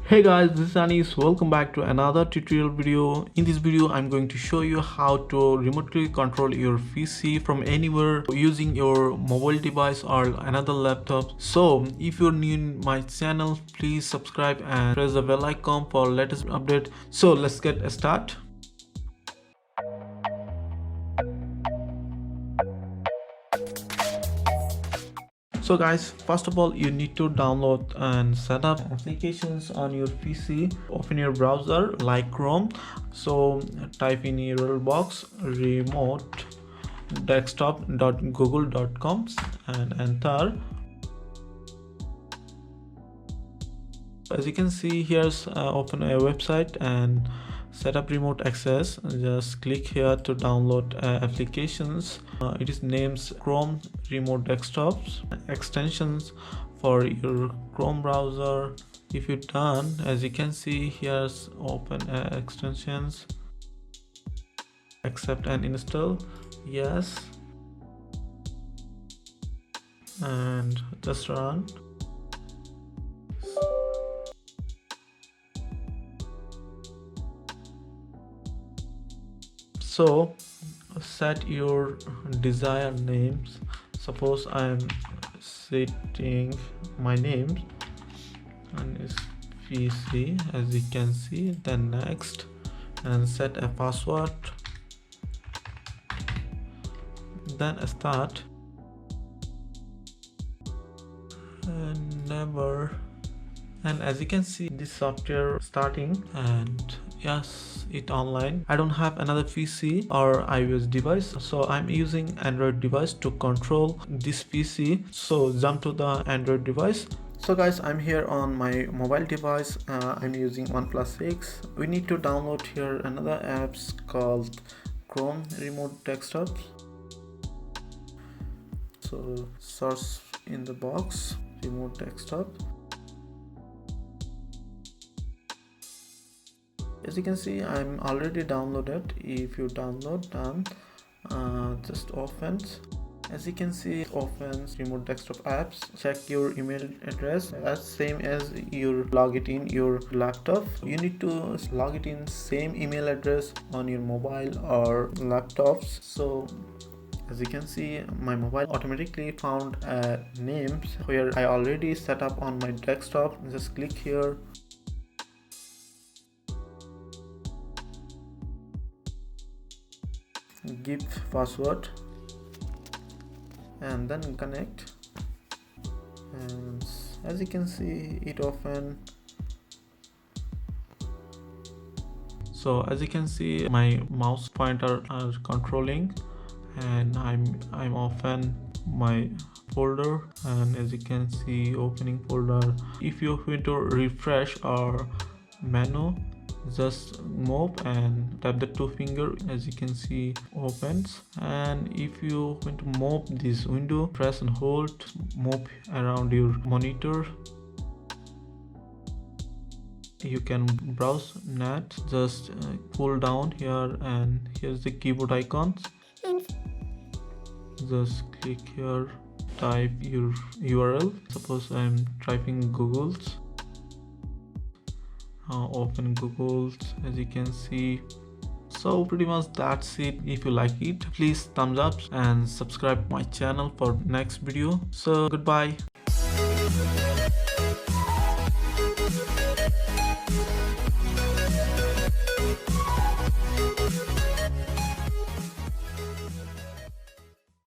Hey guys, this is Anis. Welcome back to another tutorial video. In this video, I'm going to show you how to remotely control your PC from anywhere using your mobile device or another laptop. So if you're new in my channel, please subscribe and press the bell icon for latest update. So let's get started. So guys, first of all, you need to download and set up applications on your PC. Open your browser like Chrome. So type in your URL box remotedesktop.google.com and enter. As you can see, here's open a website and set up remote access. Just click here to download applications. It is names Chrome remote desktops, extensions for your Chrome browser. If you're done, as you can see, here's open extensions, accept and install, yes, and just run. So set your desired names. Suppose I'm setting my name and it's PC, as you can see. Then next, and set a password, then start and never. And as you can see, this software starting, and yes, it online. I don't have another PC or iOS device, so I'm using Android device to control this PC. So jump to the Android device. So guys, I'm here on my mobile device. I'm using OnePlus 6. We need to download here another apps called Chrome remote desktop. So search in the box remote desktop. As you can see, I'm already downloaded. If you download, done, just opens. As you can see, it opens remote desktop apps. Check your email address as same as you log it in your laptop. You need to log it in same email address on your mobile or laptops. So as you can see, my mobile automatically found names where I already set up on my desktop. Just click here. Give password and then connect, and as you can see, it open. So as you can see, my mouse pointer are controlling, and I'm open my folder, and as you can see, opening folder. If you want to refresh or menu, just move and tap the two finger. As you can see, opens. And if you want to move this window, press and hold, move around your monitor. You can browse net. Just pull down here, and here's the keyboard icons. Just click here, type your URL. Suppose I'm typing Google's. Open Google, as you can see. So pretty much that's it. If you like it, please thumbs up and subscribe my channel for next video. So goodbye.